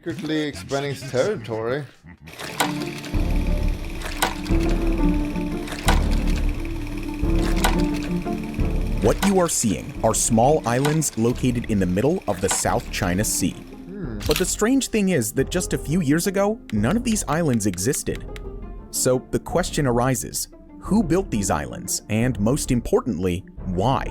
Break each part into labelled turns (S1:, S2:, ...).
S1: Quickly expanding its territory.
S2: What you are seeing are small islands located in the middle of the South China Sea. But the strange thing is that just a few years ago, none of these islands existed. So the question arises, who built these islands? And most importantly, why?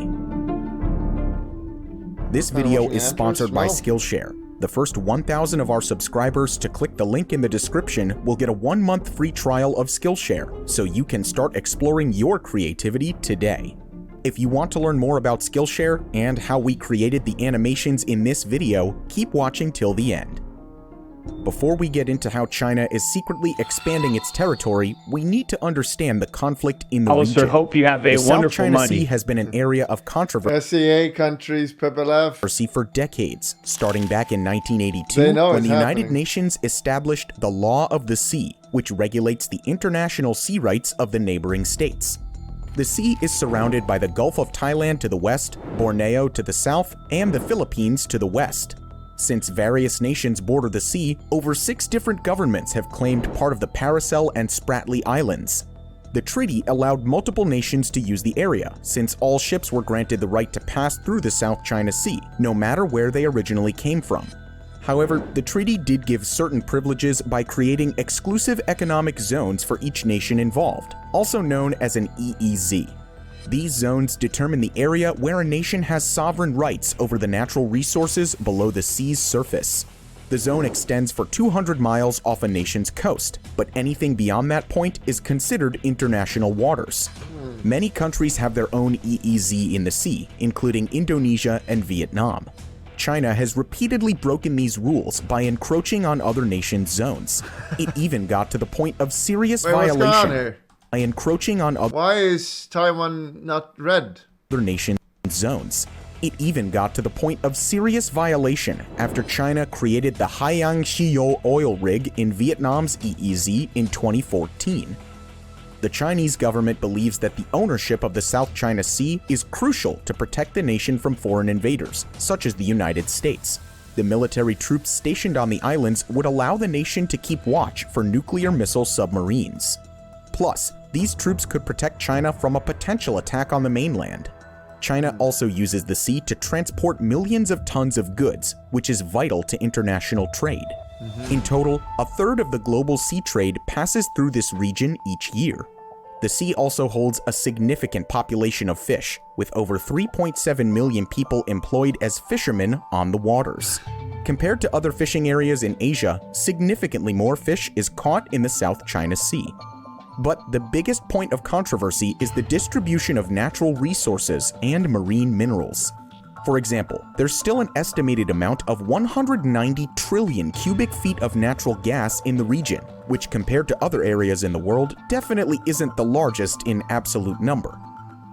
S2: This video is sponsored by Skillshare. The first 1,000 of our subscribers to click the link in the description will get a 1-month free trial of Skillshare, so you can start exploring your creativity today. If you want to learn more about Skillshare and how we created the animations in this video, keep watching till the end. Before we get into how China is secretly expanding its territory, we need to understand the conflict in the region.
S3: Hope you have a
S2: the
S3: wonderful
S2: South China Sea has been an area of
S1: SEA countries,
S2: controversy for decades, starting back in 1982 when the United Nations established the Law of the Sea, which regulates the international sea rights of the neighboring states. The sea is surrounded by the Gulf of Thailand to the west, Borneo to the south, and the Philippines to the west. Since various nations border the sea, over 6 different governments have claimed part of the Paracel and Spratlys Islands. The treaty allowed multiple nations to use the area, since all ships were granted the right to pass through the South China Sea, no matter where they originally came from. However, the treaty did give certain privileges by creating exclusive economic zones for each nation involved, also known as an EEZ. These zones determine the area where a nation has sovereign rights over the natural resources below the sea's surface. The zone extends for 200 miles off a nation's coast, but anything beyond that point is considered international waters. Many countries have their own EEZ in the sea, including Indonesia and Vietnam. China has repeatedly broken these rules by encroaching on other nations' zones. It even got to the point of serious violation by encroaching on other
S1: Why is Taiwan not red?
S2: nations' zones. It even got to the point of serious violation after China created the Haiyanxiyo oil rig in Vietnam's EEZ in 2014. The Chinese government believes that the ownership of the South China Sea is crucial to protect the nation from foreign invaders, such as the United States. The military troops stationed on the islands would allow the nation to keep watch for nuclear missile submarines. Plus, these troops could protect China from a potential attack on the mainland. China also uses the sea to transport millions of tons of goods, which is vital to international trade. In total, 1/3 of the global sea trade passes through this region each year. The sea also holds a significant population of fish, with over 3.7 million people employed as fishermen on the waters. Compared to other fishing areas in Asia, significantly more fish is caught in the South China Sea. But the biggest point of controversy is the distribution of natural resources and marine minerals. For example, there's still an estimated amount of 190 trillion cubic feet of natural gas in the region, which compared to other areas in the world definitely isn't the largest in absolute number.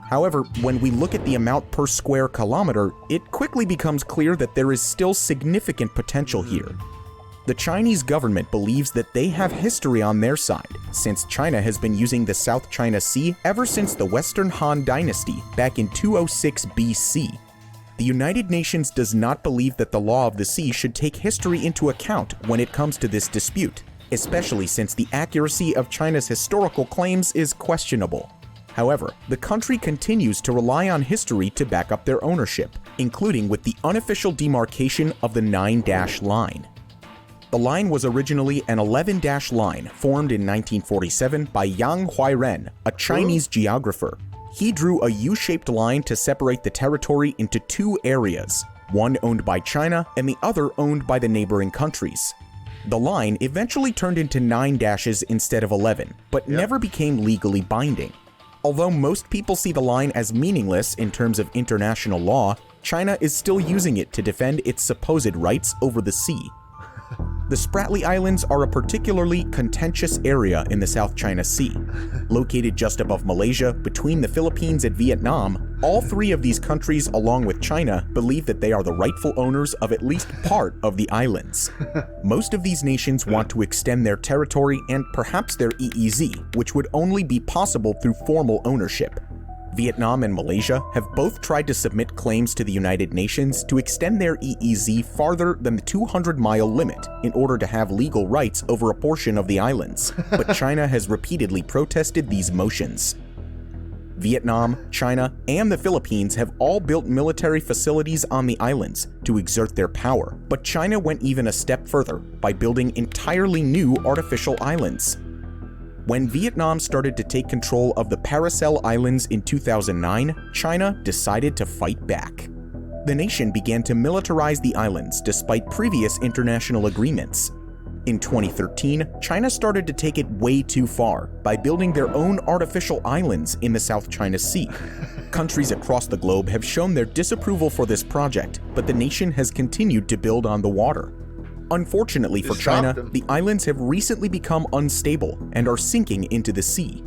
S2: However, when we look at the amount per square kilometer, it quickly becomes clear that there is still significant potential here. The Chinese government believes that they have history on their side, since China has been using the South China Sea ever since the Western Han Dynasty back in 206 BC. The United Nations does not believe that the law of the sea should take history into account when it comes to this dispute, especially since the accuracy of China's historical claims is questionable. However, the country continues to rely on history to back up their ownership, including with the unofficial demarcation of the 9-dash line. The line was originally an 11-dash line formed in 1947 by Yang Huairen, a Chinese geographer. He drew a U-shaped line to separate the territory into 2 areas, one owned by China and the other owned by the neighboring countries. The line eventually turned into 9 dashes instead of 11, but never became legally binding. Although most people see the line as meaningless in terms of international law, China is still using it to defend its supposed rights over the sea. The Spratlys Islands are a particularly contentious area in the South China Sea. Located just above Malaysia, between the Philippines and Vietnam, all 3 of these countries, along with China, believe that they are the rightful owners of at least part of the islands. Most of these nations want to extend their territory and perhaps their EEZ, which would only be possible through formal ownership. Vietnam and Malaysia have both tried to submit claims to the United Nations to extend their EEZ farther than the 200-mile limit in order to have legal rights over a portion of the islands, but China has repeatedly protested these motions. Vietnam, China, and the Philippines have all built military facilities on the islands to exert their power, but China went even a step further by building entirely new artificial islands. When Vietnam started to take control of the Paracel Islands in 2009, China decided to fight back. The nation began to militarize the islands despite previous international agreements. In 2013, China started to take it way too far by building their own artificial islands in the South China Sea. Countries across the globe have shown their disapproval for this project, but the nation has continued to build on the water. Unfortunately for China, the islands have recently become unstable and are sinking into the sea.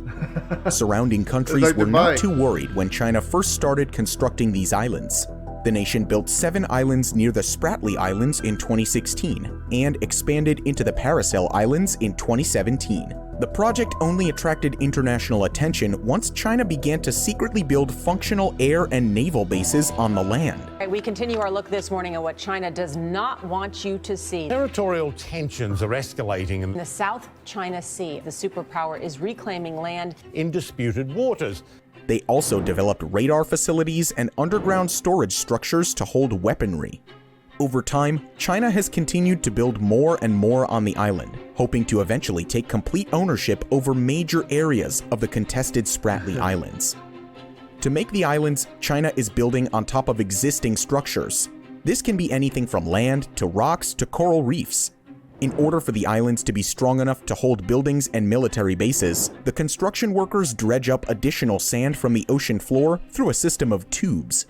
S2: Surrounding countries were not too worried when China first started constructing these islands. The nation built 7 islands near the Spratlys Islands in 2016 and expanded into the Paracel Islands in 2017. The project only attracted international attention once China began to secretly build functional air and naval bases on the land.
S3: We continue our look this morning at what China does not want you to see.
S4: Territorial tensions are escalating
S3: In the South China Sea, the superpower is reclaiming land
S4: in disputed waters.
S2: They also developed radar facilities and underground storage structures to hold weaponry. Over time, China has continued to build more and more on the island, hoping to eventually take complete ownership over major areas of the contested Spratlys Islands. To make the islands, China is building on top of existing structures. This can be anything from land to rocks to coral reefs. In order for the islands to be strong enough to hold buildings and military bases, the construction workers dredge up additional sand from the ocean floor through a system of tubes.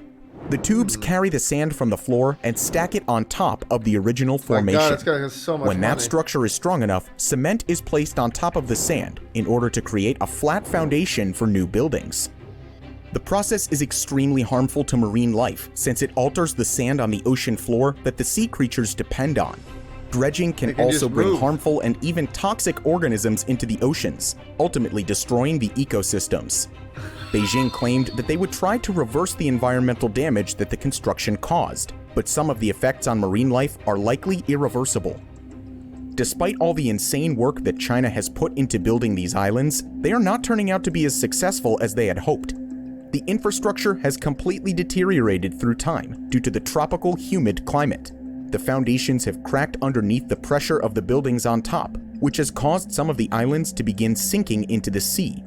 S2: The tubes carry the sand from the floor and stack it on top of the original formation.
S1: My God, it's gonna cost so much
S2: When that
S1: money.
S2: structure is strong enough, cement is placed on top of the sand in order to create a flat foundation for new buildings. The process is extremely harmful to marine life since it alters the sand on the ocean floor that the sea creatures depend on. Dredging can also bring harmful and even toxic organisms into the oceans, ultimately destroying the ecosystems. Beijing claimed that they would try to reverse the environmental damage that the construction caused, but some of the effects on marine life are likely irreversible. Despite all the insane work that China has put into building these islands, they are not turning out to be as successful as they had hoped. The infrastructure has completely deteriorated through time due to the tropical humid climate. The foundations have cracked underneath the pressure of the buildings on top, which has caused some of the islands to begin sinking into the sea.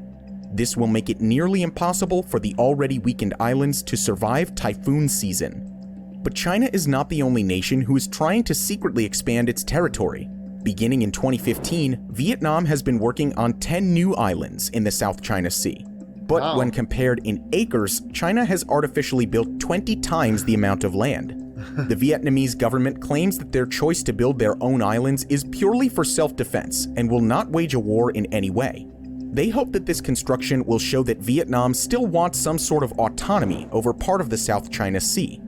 S2: This will make it nearly impossible for the already weakened islands to survive typhoon season. But China is not the only nation who is trying to secretly expand its territory. Beginning in 2015, Vietnam has been working on 10 new islands in the South China Sea. But when compared in acres, China has artificially built 20 times the amount of land. The Vietnamese government claims that their choice to build their own islands is purely for self-defense and will not wage a war in any way. They hope that this construction will show that Vietnam still wants some sort of autonomy over part of the South China Sea.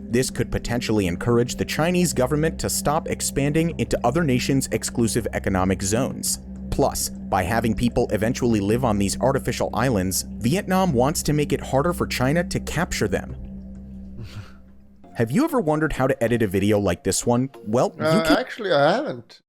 S2: This could potentially encourage the Chinese government to stop expanding into other nations' exclusive economic zones. Plus, by having people eventually live on these artificial islands, Vietnam wants to make it harder for China to capture them. Have you ever wondered how to edit a video like this one? Well,
S1: Actually, I haven't.